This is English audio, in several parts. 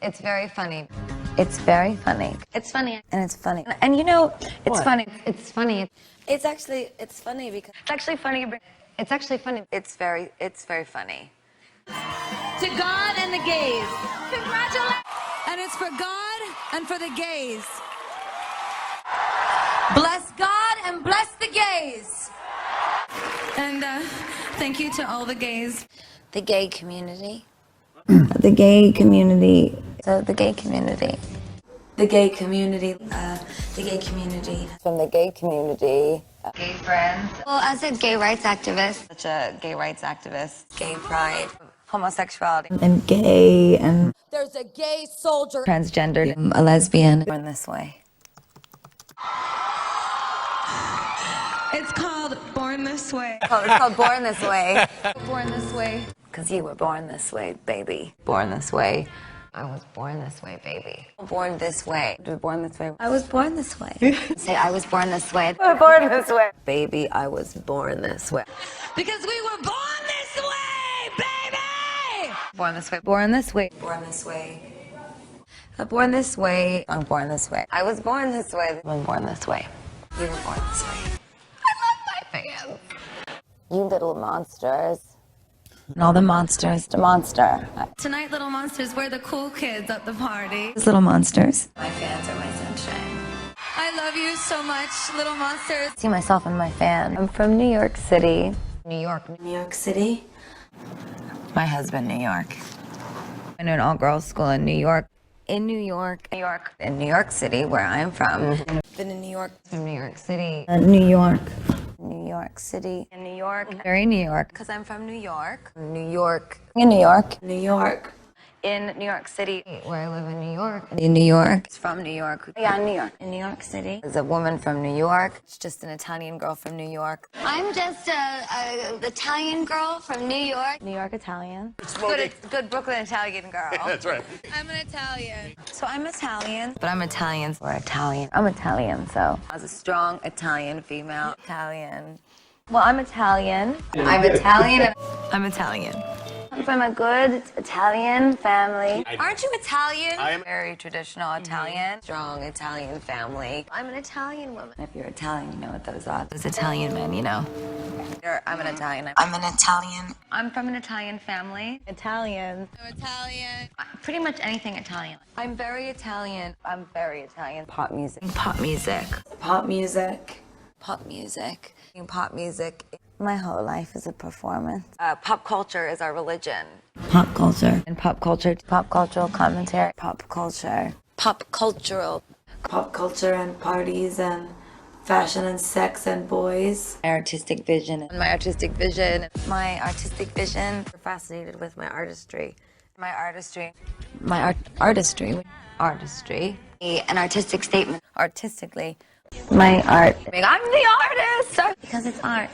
It's very funny. It's very funny. It's funny. And it's funny. And you know, it's What? funny. It's funny. It's funny because It's actually funny. It's actually funny. It's very funny. To God and the gays. Congratulations. And it's for God and for the gays. Bless God and bless the gays. And thank you to all the gays. the gay community. The gay community. So the gay community. The gay community. The gay community. From the gay community. Gay friends. Well, as a gay rights activist, such a gay rights activist, gay pride, homosexuality, And gay and There's a gay soldier. transgendered, a lesbian. born this way. It's called Born This Way. Oh, it's called Born This Way. Born This Way. Because you were born this way, baby. Born this way. I was born this way, baby. Born this way. Born this way. I was born this way. Say, I was born this way. Born this way. Baby, I was born this way. Because we were born this way, baby! Born this way. Born this way. Born this way. Born this way. I'm born this way. I was born this way. I'm born this way. You were born this way. I love my fans. You little monsters. And all the monsters. The monster. Tonight, little monsters, we're the cool kids at the party. Those little monsters. My fans are my sunshine. I love you so much, little monsters. See myself in my fan. I'm from New York City. New York. New York City. My husband, New York. I went to an all-girls school in New York. In New York. New York. In New York City, where I'm from. Been in New York. From New York City. New York. New York City. In New York. Very New York. Because I'm from New York. New York. In New York. New York. In New York City, where I live in New York. In New York. It's from New York. Yeah, New York. In New York City. There's a woman from New York. It's just an Italian girl from New York. I'm just a Italian girl from New York. New York Italian. Smoking. Good Brooklyn Italian girl. That's right. I'm an Italian. So I'm Italian. But I'm Italian. We're Italian. I'm Italian, so. I was a strong Italian female. Italian. Well, I'm Italian. I'm Italian. I'm Italian. I'm from a good Italian family. Aren't you Italian? I am. Very traditional Italian. Strong Italian family. I'm an Italian woman. If you're Italian, you know what those are. Those Italian men, you know. I'm an Italian. I'm an Italian. I'm from an Italian family. Italian. I'm Italian. Pretty much anything Italian. I'm very Italian. I'm very Italian. Pop music. Pop music. Pop music. Pop music. Pop music. My whole life is a performance. Pop culture is our religion. Pop culture. And pop culture. Pop cultural commentary. Pop culture. Pop cultural. Pop culture and parties and fashion and sex and boys. My artistic vision. My artistic vision. My artistic vision. We're fascinated with my artistry. My artistry. My artistry. Artistry. An artistic statement. Artistically. My art. I'm the artist! Because it's art.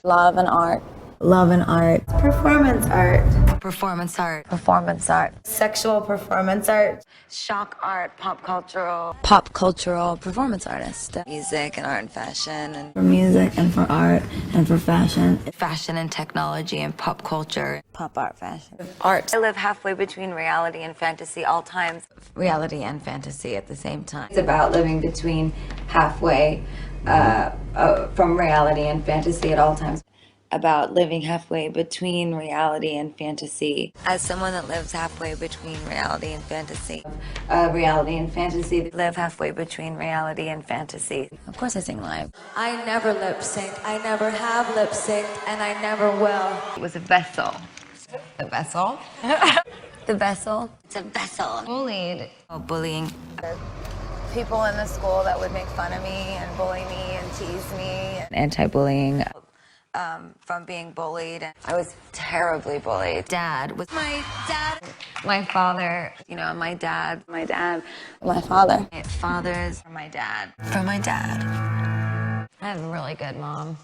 Love and art. Love and art. Performance art. Performance art. Performance art. Sexual performance art. Shock art. Pop cultural. Pop cultural performance artist. Music and art and fashion and For music and for art and for fashion. fashion and technology and pop culture. Pop art fashion. Art. I live halfway between reality and fantasy all times. Reality and fantasy at the same time. It's about living between halfway from reality and fantasy at all times. About living halfway between reality and fantasy. As someone that lives halfway between reality and fantasy. Live halfway between reality and fantasy. Of course I sing live. I never lip sync. I never have lip synced, and I never will. It was a vessel. The vessel? The vessel. It's a vessel. Bullied. Oh, bullying. People in the school that would make fun of me and bully me and tease me. Anti-bullying. From being bullied. I was terribly bullied. Dad was My dad. my father. You know, my dad. My father. My father's from my dad. From my dad. I have a really good mom.